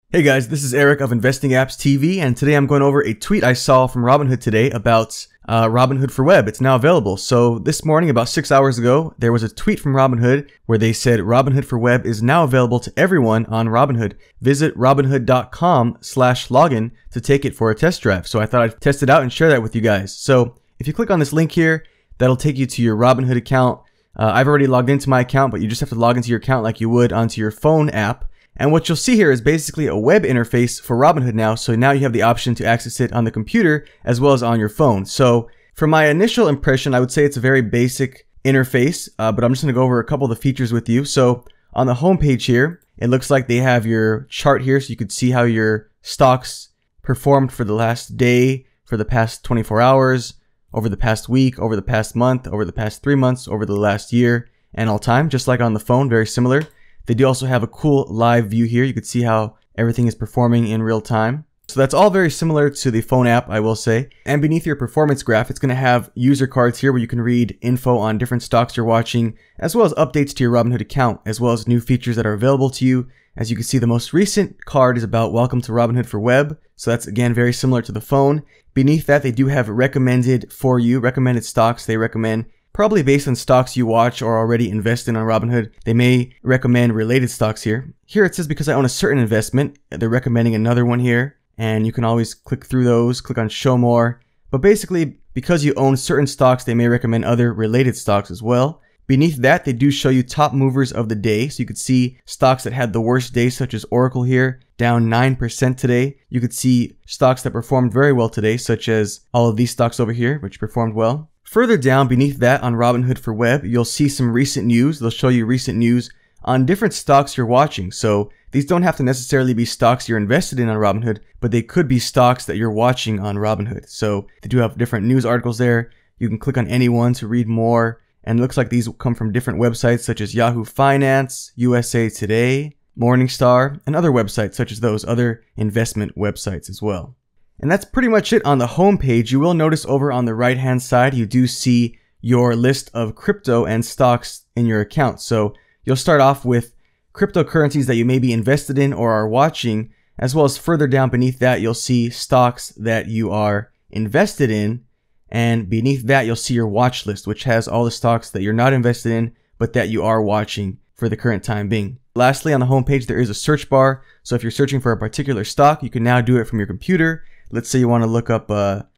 Hey guys, this is Eric of Investing Apps TV, and today I'm going over a tweet I saw from Robinhood today about Robinhood for Web. It's now available. So this morning, about 6 hours ago, there was a tweet from Robinhood where they said Robinhood for Web is now available to everyone on Robinhood. Visit robinhood.com/login to take it for a test drive. So I thought I'd test it out and share that with you guys. So if you click on this link here, that'll take you to your Robinhood account. I've already logged into my account, but you just have to log into your account like you would onto your phone app. And what you'll see here is basically a web interface for Robinhood now. So now you have the option to access it on the computer as well as on your phone. So from my initial impression, I would say it's a very basic interface, but I'm just going to go over a couple of the features with you. So on the home page here, it looks like they have your chart here. So you could see how your stocks performed for the last day, for the past 24 hours, over the past week, over the past month, over the past 3 months, over the last year, and all time, just like on the phone, very similar. They do also have a cool live view here. You can see how everything is performing in real time. So that's all very similar to the phone app, I will say. And beneath your performance graph, it's going to have user cards here where you can read info on different stocks you're watching, as well as updates to your Robinhood account, as well as new features that are available to you. As you can see, the most recent card is about Welcome to Robinhood for Web. So that's, again, very similar to the phone. Beneath that, they do have recommended for you, recommended stocks. They recommend probably based on stocks you watch or already invest in on Robinhood. They may recommend related stocks here. Here it says because I own a certain investment, they're recommending another one here. And you can always click through those, click on show more. But basically, because you own certain stocks, they may recommend other related stocks as well. Beneath that, they do show you top movers of the day. So you could see stocks that had the worst day, such as Oracle here, down 9% today. You could see stocks that performed very well today, such as all of these stocks over here, which performed well. Further down beneath that on Robinhood for Web, you'll see some recent news. They'll show you recent news on different stocks you're watching. So these don't have to necessarily be stocks you're invested in on Robinhood, but they could be stocks that you're watching on Robinhood. So they do have different news articles there. You can click on any one to read more. And it looks like these come from different websites such as Yahoo Finance, USA Today, Morningstar, and other websites such as those other investment websites as well. And that's pretty much it on the home page. You will notice over on the right hand side, you do see your list of crypto and stocks in your account. So you'll start off with cryptocurrencies that you may be invested in or are watching, as well as further down beneath that, you'll see stocks that you are invested in. And beneath that, you'll see your watch list, which has all the stocks that you're not invested in, but that you are watching for the current time being. Lastly, on the home page, there is a search bar. So if you're searching for a particular stock, you can now do it from your computer. Let's say you want to look up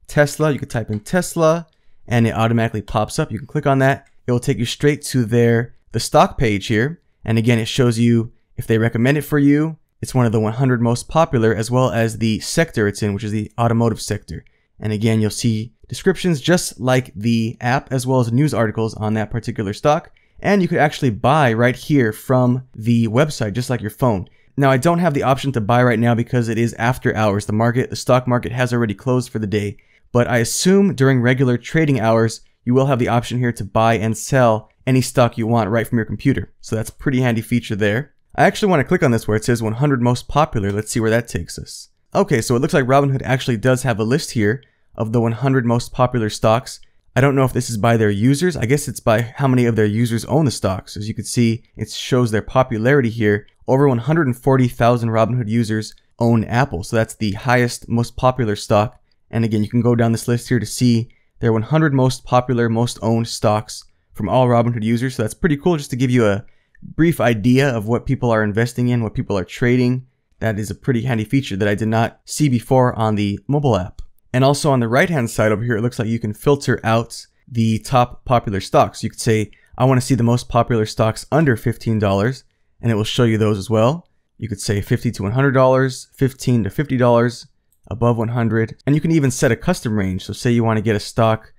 Tesla. You could type in Tesla and it automatically pops up. You can click on that. It will take you straight to the stock page here. And again, it shows you if they recommend it for you. It's one of the 100 most popular, as well as the sector it's in, which is the automotive sector. And again, you'll see descriptions just like the app, as well as news articles on that particular stock. And you could actually buy right here from the website, just like your phone. Now, I don't have the option to buy right now because it is after hours. The stock market has already closed for the day. But I assume during regular trading hours, you will have the option here to buy and sell any stock you want right from your computer. So that's a pretty handy feature there. I actually want to click on this where it says 100 most popular. Let's see where that takes us. Okay, so it looks like Robinhood actually does have a list here of the 100 most popular stocks. I don't know if this is by their users. I guess it's by how many of their users own the stocks. As you can see, it shows their popularity here. Over 140,000 Robinhood users own Apple. So that's the highest, most popular stock. And again, you can go down this list here to see their 100 most popular, most owned stocks from all Robinhood users. So that's pretty cool, just to give you a brief idea of what people are investing in, what people are trading. That is a pretty handy feature that I did not see before on the mobile app. And also on the right-hand side over here, it looks like you can filter out the top popular stocks. You could say, I want to see the most popular stocks under $15, and it will show you those as well. You could say $50 to $100, $15 to $50, above 100, and you can even set a custom range. So say you want to get a stock,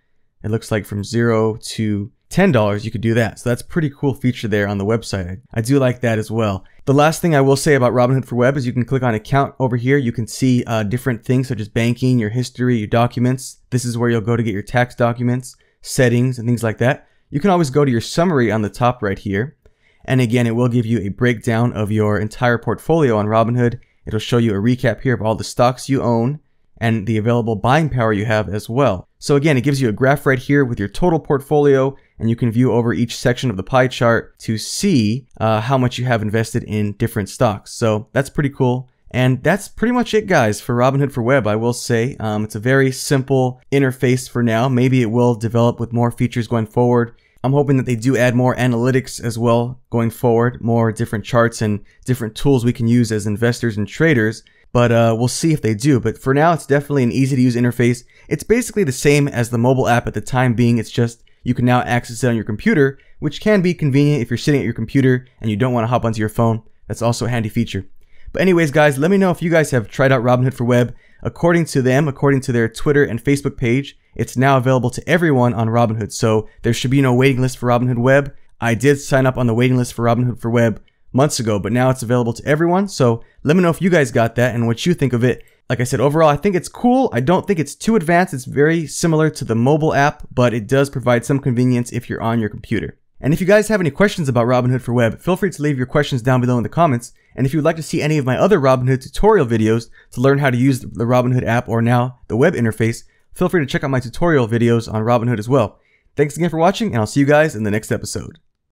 it looks like from $0 to $10, you could do that. So that's a pretty cool feature there on the website. I do like that as well. The last thing I will say about Robinhood for Web is you can click on account over here. You can see different things such as banking, your history, your documents. This is where you'll go to get your tax documents, settings, and things like that. You can always go to your summary on the top right here. And again, it will give you a breakdown of your entire portfolio on Robinhood. It'll show you a recap here of all the stocks you own and the available buying power you have as well. So again, it gives you a graph right here with your total portfolio, and you can view over each section of the pie chart to see how much you have invested in different stocks. So that's pretty cool. And that's pretty much it, guys, for Robinhood for Web, I will say. It's a very simple interface for now. Maybe it will develop with more features going forward. I'm hoping that they do add more analytics as well going forward, more different charts and different tools we can use as investors and traders. But we'll see if they do. But for now, it's definitely an easy to use interface. It's basically the same as the mobile app at the time being. It's just you can now access it on your computer, which can be convenient if you're sitting at your computer and you don't want to hop onto your phone. That's also a handy feature. But anyways, guys, let me know if you guys have tried out Robinhood for Web. According to them, according to their Twitter and Facebook page, it's now available to everyone on Robinhood. So there should be no waiting list for Robinhood Web. I did sign up on the waiting list for Robinhood for Web months ago, but now it's available to everyone. So let me know if you guys got that and what you think of it. Like I said, overall, I think it's cool. I don't think it's too advanced. It's very similar to the mobile app, but it does provide some convenience if you're on your computer. And if you guys have any questions about Robinhood for Web, feel free to leave your questions down below in the comments. And if you would like to see any of my other Robinhood tutorial videos to learn how to use the Robinhood app or now the web interface, feel free to check out my tutorial videos on Robinhood as well. Thanks again for watching, and I'll see you guys in the next episode.